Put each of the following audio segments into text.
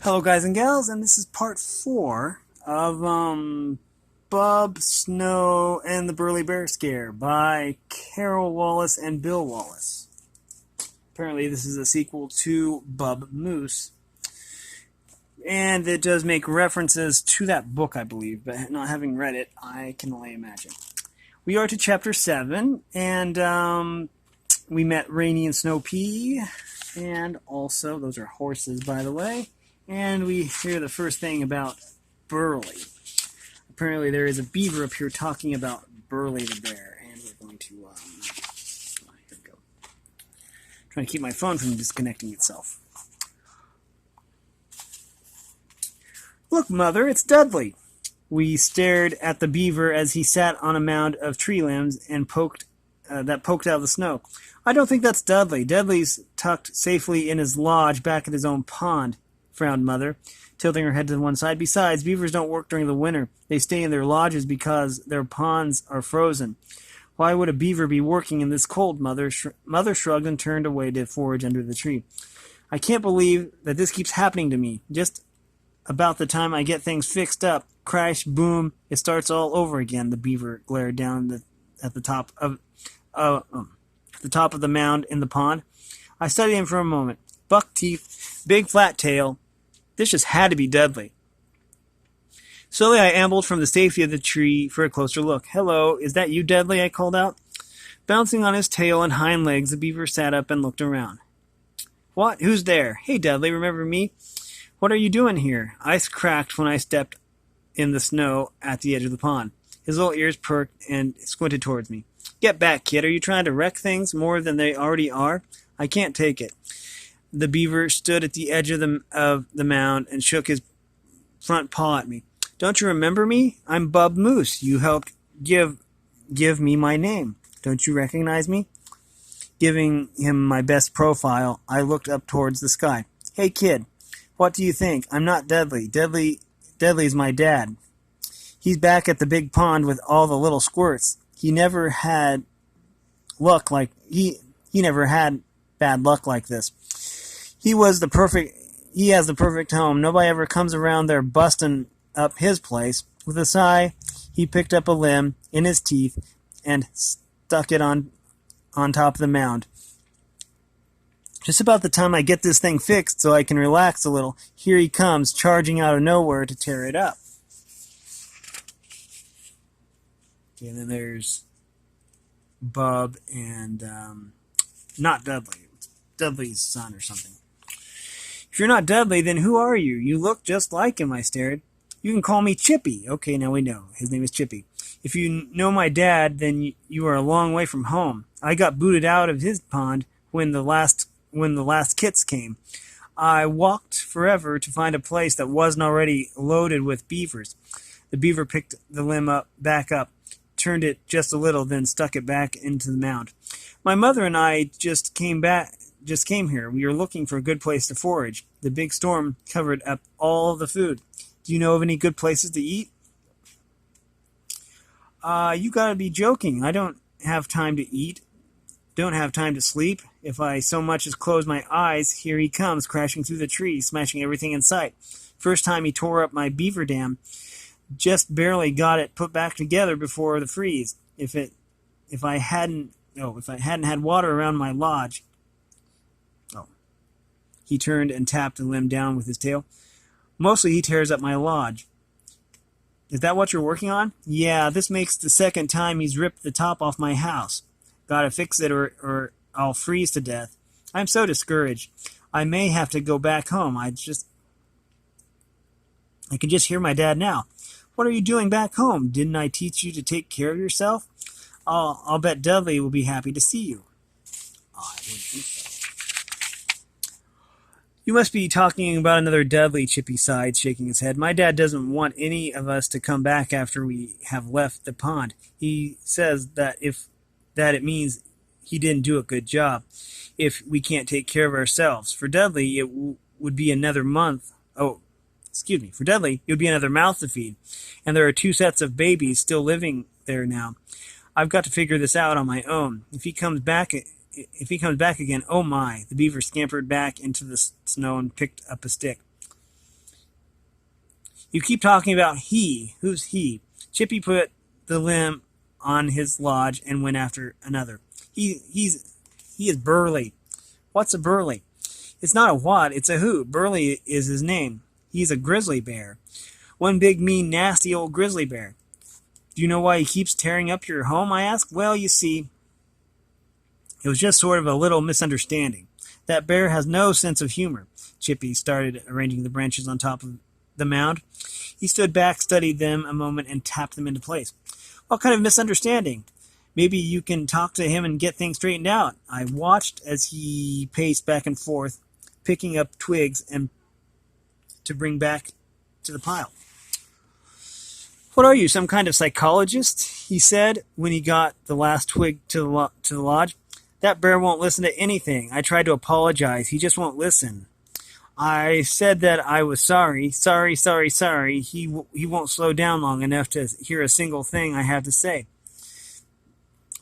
Hello guys and gals, and this is part 4 of Bub, Snow, and the Burly Bear Scare by Carol Wallace and Bill Wallace. Apparently this is a sequel to Bub Moose, and it does make references to that book, I believe, but not having read it, I can only imagine. We are to chapter 7, and we met Rainy and Snow Pea, and also, those are horses by the way. And we hear the first thing about Burly. Apparently there is a beaver up here talking about Burly the bear. And we're going to, here we go. Trying to keep my phone from disconnecting itself. Look, Mother, it's Dudley. We stared at the beaver as he sat on a mound of tree limbs and poked out of the snow. I don't think that's Dudley. Dudley's tucked safely in his lodge back at his own pond, frowned Mother, tilting her head to one side. Besides, beavers don't work during the winter. They stay in their lodges because their ponds are frozen. Why would a beaver be working in this cold, Mother? Mother shrugged and turned away to forage under the tree. I can't believe that this keeps happening to me. Just about the time I get things fixed up, crash, boom, it starts all over again. The beaver glared down at the top of the mound in the pond. I studied him for a moment. Buck teeth, big flat tail. This just had to be Dudley. Slowly I ambled from the safety of the tree for a closer look. Hello, is that you, Dudley? I called out. Bouncing on his tail and hind legs, the beaver sat up and looked around. What? Who's there? Hey, Dudley, remember me? What are you doing here? Ice cracked when I stepped in the snow at the edge of the pond. His little ears perked and squinted towards me. Get back, kid. Are you trying to wreck things more than they already are? I can't take it. The beaver stood at the edge of the mound and shook his front paw at me. Don't you remember me? I'm Bub Moose. You helped give me my name. Don't you recognize me? Giving him my best profile, I looked up towards the sky. Hey, kid, what do you think? I'm not Dudley. Dudley's my dad. He's back at the big pond with all the little squirts. He never had never had bad luck like this. He has the perfect home. Nobody ever comes around there busting up his place. With a sigh, he picked up a limb in his teeth and stuck it on top of the mound. Just about the time I get this thing fixed so I can relax a little, here he comes, charging out of nowhere to tear it up. Okay, and then there's Bub and not Dudley. It's Dudley's son or something. If you're not Dudley, then who are you? You look just like him, I stared. You can call me Chippy. Okay, now we know. His name is Chippy. If you know my dad, then you are a long way from home. I got booted out of his pond when the last kits came. I walked forever to find a place that wasn't already loaded with beavers. The beaver picked the limb back up, turned it just a little, then stuck it back into the mound. My mother and I just came here. We were looking for a good place to forage. The big storm covered up all the food. Do you know of any good places to eat? You gotta be joking. I don't have time to eat. Don't have time to sleep. If I so much as close my eyes, here he comes, crashing through the tree, smashing everything in sight. First time he tore up my beaver dam. Just barely got it put back together before the freeze. If I hadn't had water around my lodge. He turned and tapped the limb down with his tail. Mostly he tears up my lodge. Is that what you're working on? Yeah, this makes the second time he's ripped the top off my house. Gotta fix it or I'll freeze to death. I'm so discouraged. I may have to go back home. I can just hear my dad now. What are you doing back home? Didn't I teach you to take care of yourself? I'll bet Dudley will be happy to see you. I wouldn't think so. You must be talking about another Dudley, Chippy sighed, shaking his head. My dad doesn't want any of us to come back after we have left the pond. He says that it means he didn't do a good job if we can't take care of ourselves. For Dudley, it would be another month. For Dudley, it would be another mouth to feed. And there are 2 sets of babies still living there now. I've got to figure this out on my own. If he comes back again, oh my. The beaver scampered back into the snow and picked up a stick. You keep talking about he. Who's he? Chippy put the limb on his lodge and went after another. He is Burly. What's a Burly? It's not a what, it's a who. Burly is his name. He's a grizzly bear. One big, mean, nasty old grizzly bear. Do you know why he keeps tearing up your home, I asked. Well, you see, it was just sort of a little misunderstanding. That bear has no sense of humor. Chippy started arranging the branches on top of the mound. He stood back, studied them a moment, and tapped them into place. What kind of misunderstanding? Maybe you can talk to him and get things straightened out. I watched as he paced back and forth, picking up twigs and to bring back to the pile. What are you, some kind of psychologist? He said when he got the last twig to the lodge. That bear won't listen to anything. I tried to apologize. He just won't listen. I said that I was sorry. Sorry. He won't slow down long enough to hear a single thing I have to say.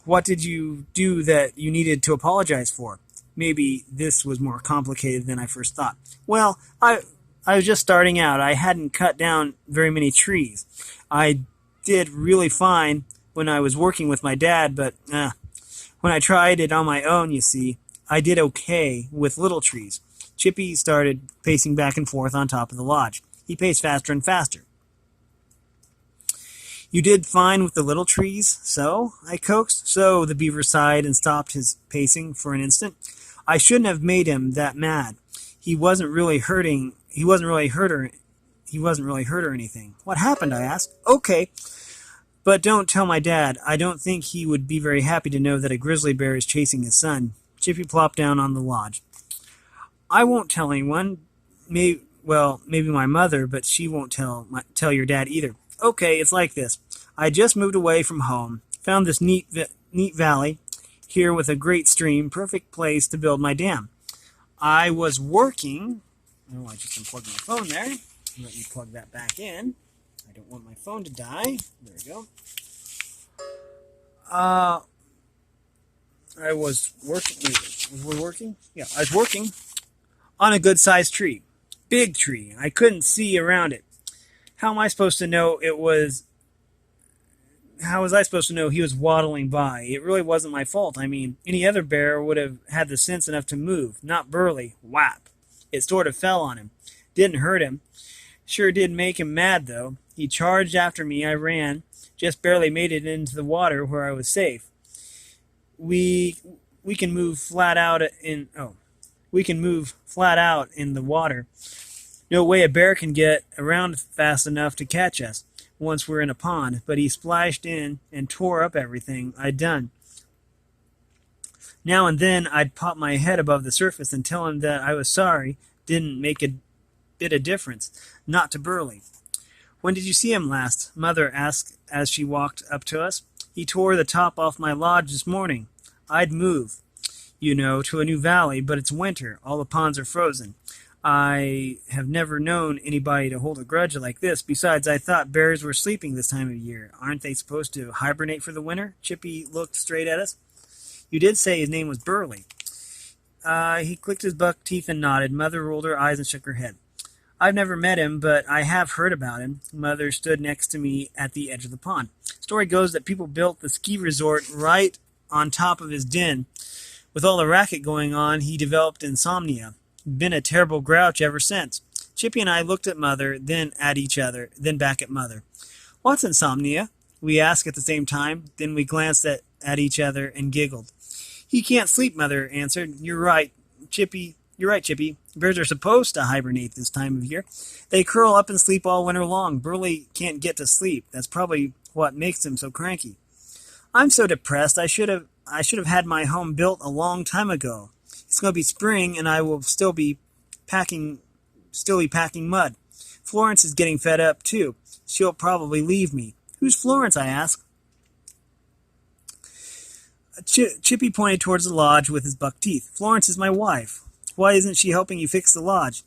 What did you do that you needed to apologize for? Maybe this was more complicated than I first thought. Well, I was just starting out. I hadn't cut down very many trees. I did really fine when I was working with my dad, but when I tried it on my own, you see, I did okay with little trees. Chippy started pacing back and forth on top of the lodge. He paced faster and faster. You did fine with the little trees, so? I coaxed. So, the beaver sighed and stopped his pacing for an instant. I shouldn't have made him that mad. He wasn't really hurt or anything. What happened? I asked. Okay, but don't tell my dad. I don't think he would be very happy to know that a grizzly bear is chasing his son. Chippy plopped down on the lodge. I won't tell anyone. Maybe my mother, but she won't tell your dad either. Okay, it's like this. I just moved away from home, found this neat valley here with a great stream, perfect place to build my dam. I was working. Oh, I just unplugged my phone there. Let me plug that back in. I don't want my phone to die. There we go. I was working. Was we working? Yeah, I was working on a good-sized tree. Big tree. I couldn't see around it. How am I supposed to know it was... How was I supposed to know he was waddling by? It really wasn't my fault. I mean, any other bear would have had the sense enough to move. Not Burly. Whap. It sort of fell on him. Didn't hurt him. Sure did make him mad, though. He charged after me. I ran. Just barely made it into the water where I was safe. We can move flat out in the water. No way a bear can get around fast enough to catch us once we're in a pond, but he splashed in and tore up everything I'd done. Now and then I'd pop my head above the surface and tell him that I was sorry. Didn't make a bit of difference. Not to Burly. When did you see him last? Mother asked as she walked up to us. He tore the top off my lodge this morning. I'd move, to a new valley, but it's winter. All the ponds are frozen. I have never known anybody to hold a grudge like this. Besides, I thought bears were sleeping this time of year. Aren't they supposed to hibernate for the winter? Chippy looked straight at us. You did say his name was Burly. He clicked his buck teeth and nodded. Mother rolled her eyes and shook her head. I've never met him, but I have heard about him. Mother stood next to me at the edge of the pond. Story goes that people built the ski resort right on top of his den. With all the racket going on, he developed insomnia. Been a terrible grouch ever since. Chippy and I looked at Mother, then at each other, then back at Mother. What's insomnia? We asked at the same time. Then we glanced at each other and giggled. He can't sleep, Mother answered. You're right, Chippy. Bears are supposed to hibernate this time of year. They curl up and sleep all winter long. Burly can't get to sleep. That's probably what makes him so cranky. I'm so depressed. I should have had my home built a long time ago. It's going to be spring, and I will still be packing mud. Florence is getting fed up, too. She'll probably leave me. Who's Florence? I asked. Chippy pointed towards the lodge with his buck teeth. Florence is my wife. Why isn't she helping you fix the lodge?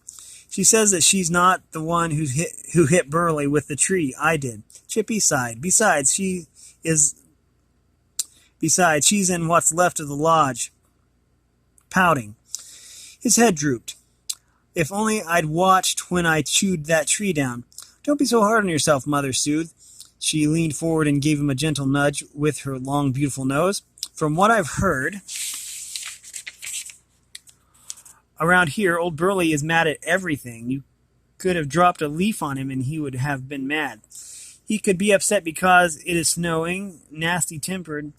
She says that she's not the one who hit Burly with the tree. I did. Chippy sighed. Besides, she's in what's left of the lodge, pouting. His head drooped. If only I'd watched when I chewed that tree down. Don't be so hard on yourself, Mother soothed. She leaned forward and gave him a gentle nudge with her long, beautiful nose. From what I've heard, around here, old Burly is mad at everything. You could have dropped a leaf on him and he would have been mad. He could be upset because it is snowing, nasty-tempered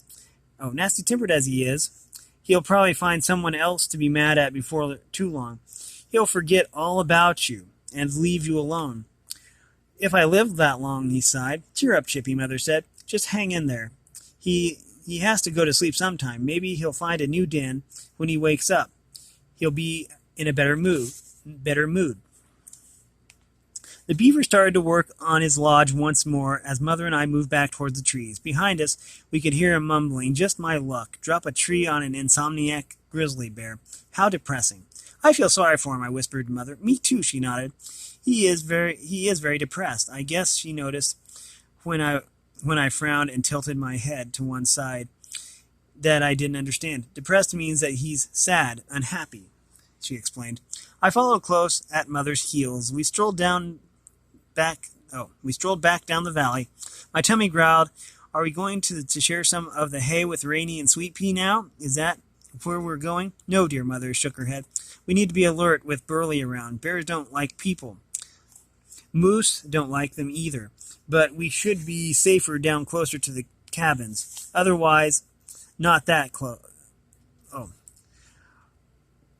as he is. He'll probably find someone else to be mad at before too long. He'll forget all about you and leave you alone. If I lived that long, he sighed. Cheer up, Chippy, Mother said. Just hang in there. He has to go to sleep sometime. Maybe he'll find a new den when he wakes up. He'll be in a better mood. The beaver started to work on his lodge once more as Mother and I moved back towards the trees. Behind us, we could hear him mumbling, just my luck. Drop a tree on an insomniac grizzly bear. How depressing. I feel sorry for him, I whispered to Mother. Me too, she nodded. He is very depressed. I guess she noticed when I frowned and tilted my head to one side that I didn't understand. Depressed means that he's sad, unhappy, she explained. I followed close at Mother's heels. We strolled back down the valley. My tummy growled, Are we going to share some of the hay with Rainy and Sweet Pea now? Is that where we're going? No, dear Mother shook her head. We need to be alert with Burly around. Bears don't like people. Moose don't like them either. But we should be safer down closer to the cabins. Otherwise, not that close.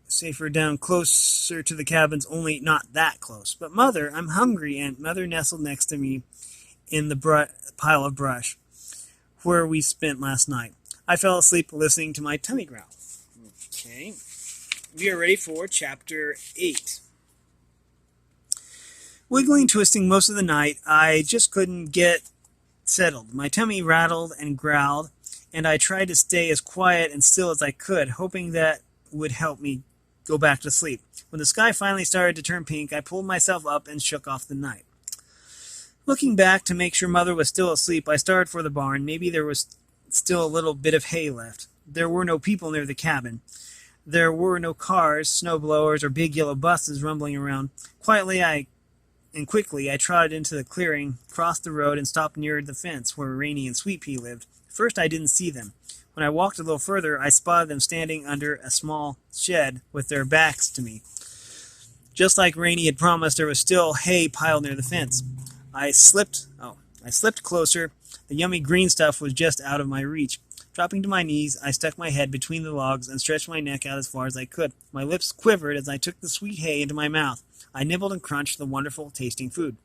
Safer down closer to the cabins, only not that close. But Mother, I'm hungry, and Mother nestled next to me in the pile of brush where we spent last night. I fell asleep listening to my tummy growl. Okay, we are ready for Chapter 8. Wiggling, twisting most of the night, I just couldn't get settled. My tummy rattled and growled, and I tried to stay as quiet and still as I could, hoping that would help me go back to sleep. When the sky finally started to turn pink, I pulled myself up and shook off the night. Looking back to make sure Mother was still asleep, I started for the barn. Maybe there was still a little bit of hay left. There were no people near the cabin. There were no cars, snowblowers, or big yellow buses rumbling around. Quickly, I trotted into the clearing, crossed the road, and stopped near the fence where Rainy and Sweet Pea lived. First, I didn't see them. When I walked a little further, I spotted them standing under a small shed with their backs to me. Just like Rainy had promised, there was still hay piled near the fence. I slipped closer. The yummy green stuff was just out of my reach. Dropping to my knees, I stuck my head between the logs and stretched my neck out as far as I could. My lips quivered as I took the sweet hay into my mouth. I nibbled and crunched the wonderful tasting food.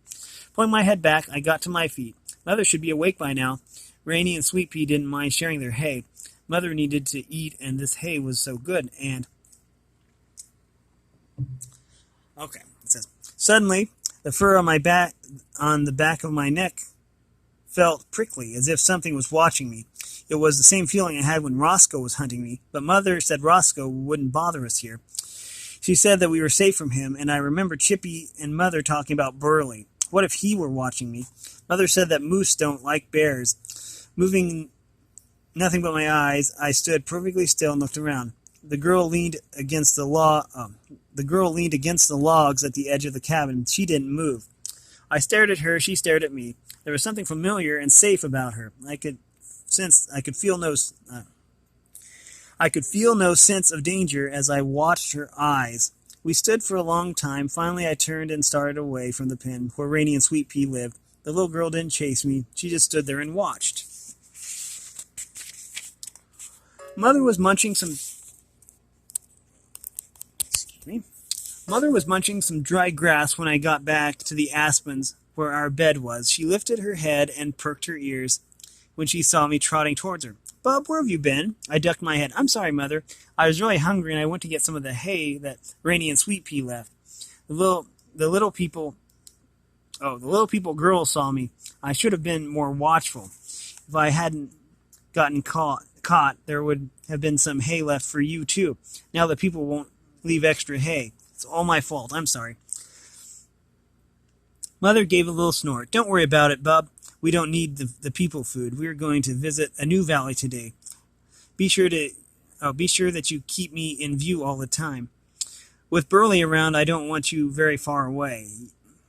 Pulling my head back, I got to my feet. Mother should be awake by now. Rainy and Sweet Pea didn't mind sharing their hay. Mother needed to eat, and this hay was so good, and... Okay, it says, Suddenly, the fur on the back of my neck felt prickly, as if something was watching me. It was the same feeling I had when Roscoe was hunting me, but Mother said Roscoe wouldn't bother us here. She said that we were safe from him, and I remember Chippy and Mother talking about Burly. What if he were watching me? Mother said that moose don't like bears. Moving nothing but my eyes, I stood perfectly still and looked around. The girl leaned against the logs at the edge of the cabin. She didn't move. I stared at her. She stared at me. There was something familiar and safe about her. I could feel no sense of danger as I watched her eyes. We stood for a long time. Finally, I turned and started away from the pen where Rainy and Sweet Pea lived. The little girl didn't chase me. She just stood there and watched. Mother was munching some dry grass when I got back to the aspens where our bed was. She lifted her head and perked her ears when she saw me trotting towards her. Bub, where have you been? I ducked my head. I'm sorry, Mother. I was really hungry and I went to get some of the hay that Rainy and Sweet Pea left. The little people girl saw me. I should have been more watchful. If I hadn't gotten caught, there would have been some hay left for you, too. Now the people won't leave extra hay. It's all my fault. I'm sorry. Mother gave a little snort. Don't worry about it, Bub. We don't need the people food. We're going to visit a new valley today. Be sure that you keep me in view all the time. With Burly around, I don't want you very far away.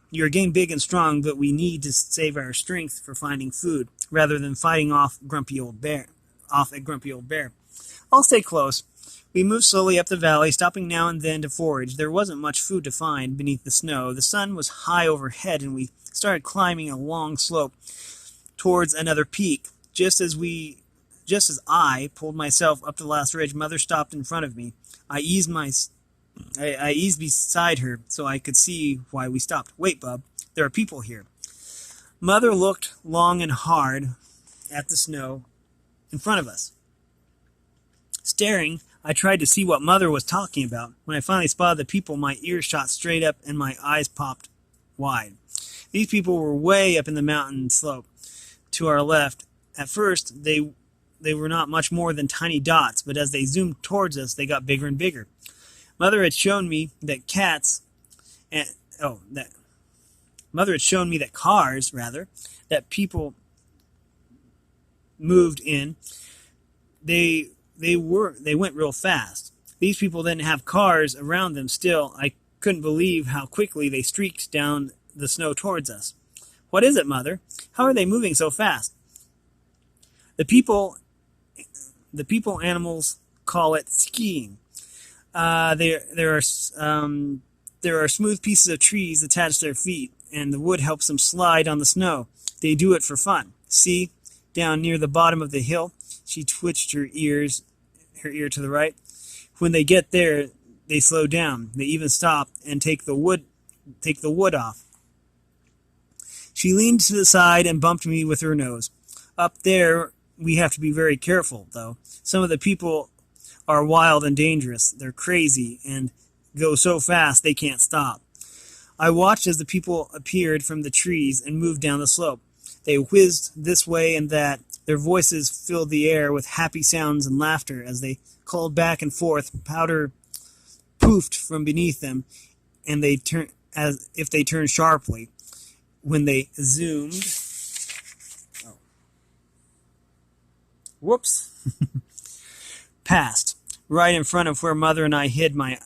You're getting big and strong, but we need to save our strength for finding food, rather than fighting off a grumpy old bear. I'll stay close. We moved slowly up the valley, stopping now and then to forage. There wasn't much food to find beneath the snow. The sun was high overhead, and we started climbing a long slope towards another peak. Just as I pulled myself up the last ridge, Mother stopped in front of me. I eased beside her so I could see why we stopped. Wait, Bub, there are people here. Mother looked long and hard at the snow in front of us. Staring, I tried to see what Mother was talking about. When I finally spotted the people, my ears shot straight up and my eyes popped wide. These people were way up in the mountain slope to our left. At first, they were not much more than tiny dots, but as they zoomed towards us, they got bigger and bigger. Mother had shown me that cars, that people moved in, they went real fast. These people didn't have cars around them still. I couldn't believe how quickly they streaked down the snow towards us. What is it, Mother? How are they moving so fast? The people animals call it skiing. There are smooth pieces of trees attached to their feet, and the wood helps them slide on the snow. They do it for fun. See, down near the bottom of the hill, she twitched her ear to the right. When they get there, they slow down. They even stop and take the wood off. She leaned to the side and bumped me with her nose. Up there, we have to be very careful, though. Some of the people are wild and dangerous. They're crazy and go so fast they can't stop. I watched as the people appeared from the trees and moved down the slope. They whizzed this way and that. Their voices filled the air with happy sounds and laughter as they called back and forth. Powder poofed from beneath them, and they turned as if they turned sharply. When they zoomed, past, right in front of where Mother and I hid. My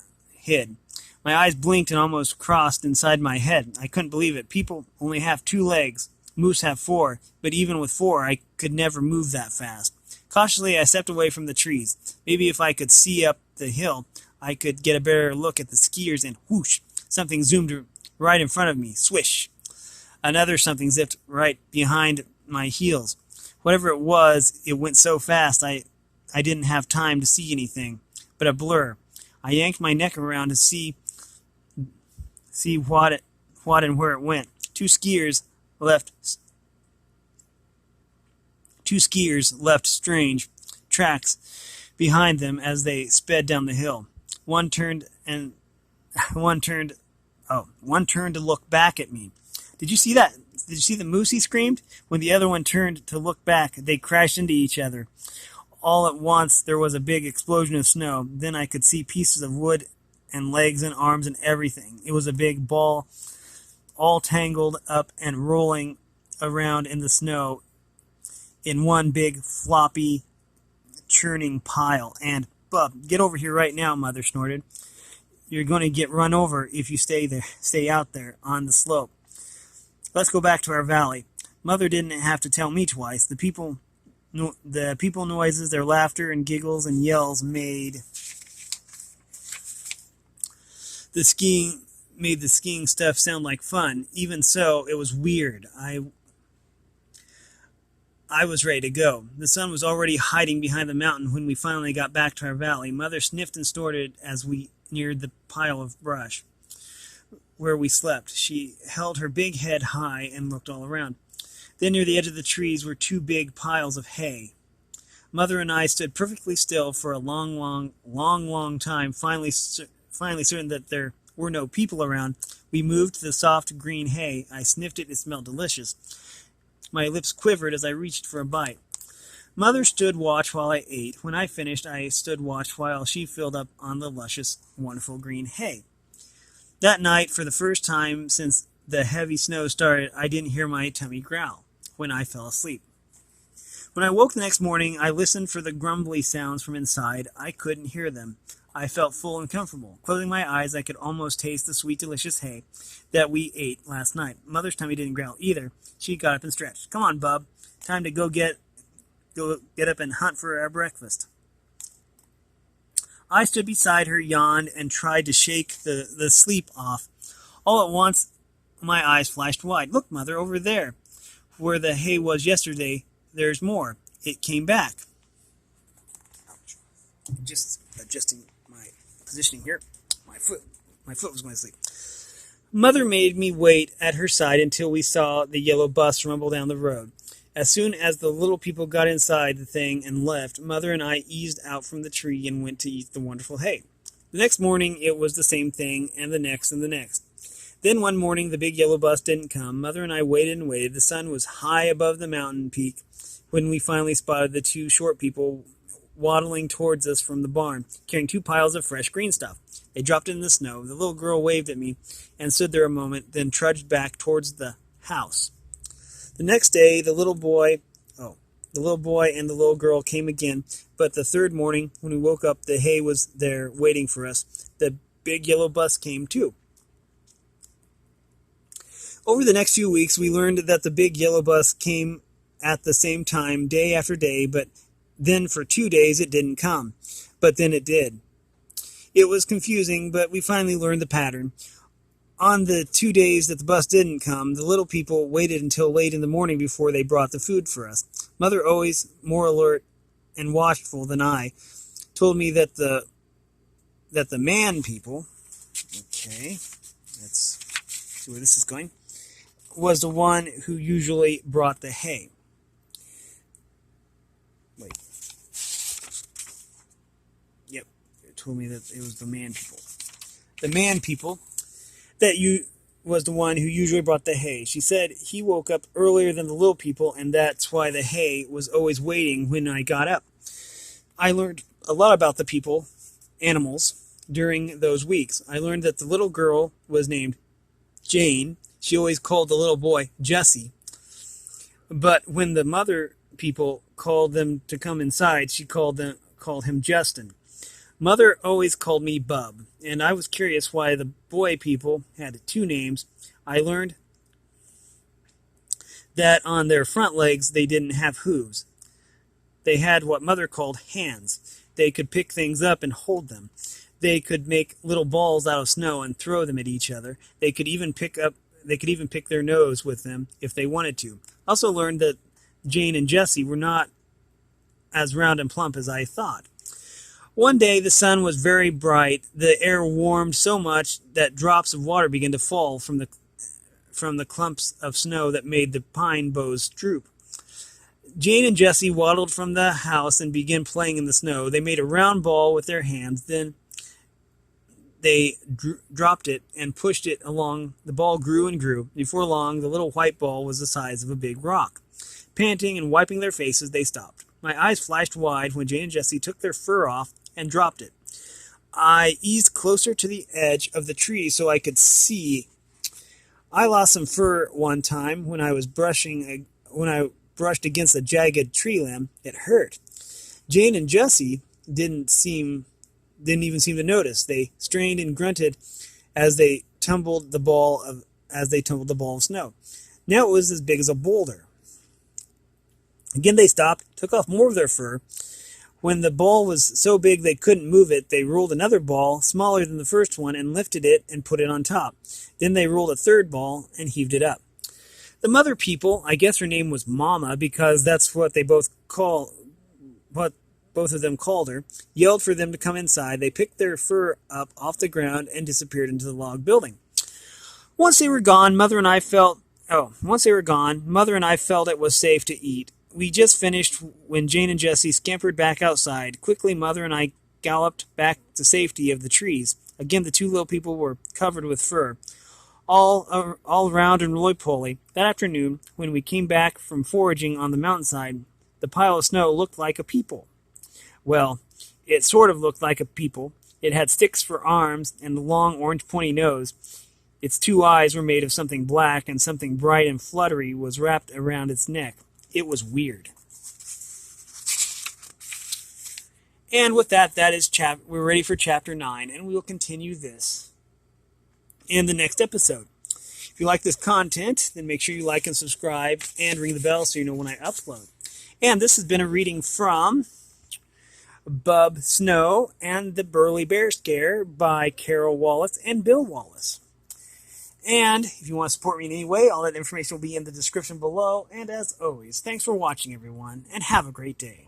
eyes blinked and almost crossed inside my head. I couldn't believe it. People only have 2 legs. Moose have 4, but even with 4, I could never move that fast. Cautiously, I stepped away from the trees. Maybe if I could see up the hill, I could get a better look at the skiers, and whoosh, something zoomed right in front of me. Swish. Another something zipped right behind my heels. Whatever it was, it went so fast I didn't have time to see anything but a blur. I yanked my neck around to see what and where it went. Two skiers left strange tracks behind them as they sped down the hill. One turned to look back at me. Did you see that? Did you see the moose? He screamed. When the other one turned to look back, they crashed into each other. All at once, there was a big explosion of snow. Then I could see pieces of wood and legs and arms and everything. It was a big ball, all tangled up and rolling around in the snow in one big floppy, churning pile. And, Bub, get over here right now, Mother snorted. You're going to get run over if you stay out there on the slope. Let's go back to our valley. Mother didn't have to tell me twice. The people noises, their laughter and giggles and yells made the skiing stuff sound like fun. Even so, it was weird. I was ready to go. The sun was already hiding behind the mountain when we finally got back to our valley. Mother sniffed and snorted as we neared the pile of brush where we slept. She held her big head high and looked all around. Then near the edge of the trees were 2 big piles of hay. Mother and I stood perfectly still for a long time, finally certain that there were no people around. We moved to the soft green hay. I sniffed it. It smelled delicious. My lips quivered as I reached for a bite. Mother stood watch while I ate. When I finished, I stood watch while she filled up on the luscious, wonderful green hay. That night, for the first time since the heavy snow started, I didn't hear my tummy growl when I fell asleep. When I woke the next morning, I listened for the grumbly sounds from inside. I couldn't hear them. I felt full and comfortable. Closing my eyes, I could almost taste the sweet, delicious hay that we ate last night. Mother's tummy didn't growl either. She got up and stretched. Come on, bub. Time to go get up and hunt for our breakfast. I stood beside her, yawned, and tried to shake the sleep off. All at once, my eyes flashed wide. Look, Mother, over there, where the hay was yesterday, there's more. It came back. Ouch. Just adjusting my positioning here. My foot was going to sleep. Mother made me wait at her side until we saw the yellow bus rumble down the road. As soon as the little people got inside the thing and left, Mother and I eased out from the tree and went to eat the wonderful hay. The next morning, it was the same thing, and the next and the next. Then one morning, the big yellow bus didn't come. Mother and I waited and waited. The sun was high above the mountain peak when we finally spotted the two short people waddling towards us from the barn, carrying 2 piles of fresh green stuff. They dropped it in the snow. The little girl waved at me and stood there a moment, then trudged back towards the house. The next day, the little boy and the little girl came again, but the third morning, when we woke up, the hay was there waiting for us. The big yellow bus came too. Over the next few weeks, we learned that the big yellow bus came at the same time, day after day, but then for 2 days it didn't come. But then it did. It was confusing, but we finally learned the pattern. On the 2 days that the bus didn't come, the little people waited until late in the morning before they brought the food for us. Mother, always more alert and watchful than I, told me that the man people, okay, let's see where this is going, was the one who usually brought the hay. Wait. Yep, it told me that it was the man people. The man people was the one who usually brought the hay. She said he woke up earlier than the little people, and that's why the hay was always waiting when I got up. I learned a lot about the people, animals, during those weeks. I learned that the little girl was named Jane. She always called the little boy Jesse. But when the mother people called them to come inside, she called him Justin. Mother always called me Bub, and I was curious why the boy people had 2 names. I learned that on their front legs they didn't have hooves. They had what Mother called hands. They could pick things up and hold them. They could make little balls out of snow and throw them at each other. They could even pick their nose with them if they wanted to. Also learned that Jane and Jessie were not as round and plump as I thought. One day the sun was very bright. The air warmed so much that drops of water began to fall from the clumps of snow that made the pine boughs droop. Jane and Jessie waddled from the house and began playing in the snow. They made a round ball with their hands. Then they dropped it and pushed it along. The ball grew and grew. Before long, the little white ball was the size of a big rock. Panting and wiping their faces, they stopped. My eyes flashed wide when Jane and Jessie took their fur off and dropped it. I eased closer to the edge of the tree so I could see. I lost some fur one time when I brushed against a jagged tree limb. It hurt. Jane and Jessie didn't even seem to notice. They strained and grunted as they tumbled the ball of snow. Now it was as big as a boulder. Again they stopped, took off more of their fur. When the ball was so big they couldn't move it, they rolled another ball, smaller than the first one, and lifted it and put it on top. Then they rolled a third ball and heaved it up. The mother people, I guess her name was Mama because that's what both of them called her, yelled for them to come inside. They picked their fur up off the ground and disappeared into the log building. Once they were gone, Mother and I felt it was safe to eat. We just finished when Jane and Jessie scampered back outside. Quickly, Mother and I galloped back to safety of the trees. Again, the 2 little people were covered with fur, all round and roly-poly. That afternoon, when we came back from foraging on the mountainside, the pile of snow looked like a people. Well, it sort of looked like a people. It had sticks for arms and a long orange pointy nose. Its 2 eyes were made of something black, and something bright and fluttery was wrapped around its neck. It was weird. And with that, we're ready for chapter 9, and we will continue this in the next episode. If you like this content, then make sure you like and subscribe and ring the bell so you know when I upload. And this has been a reading from Bub Snow and the Burly Bear Scare by Carol Wallace and Bill Wallace. And if you want to support me in any way, all that information will be in the description below. And as always, thanks for watching, everyone, and have a great day.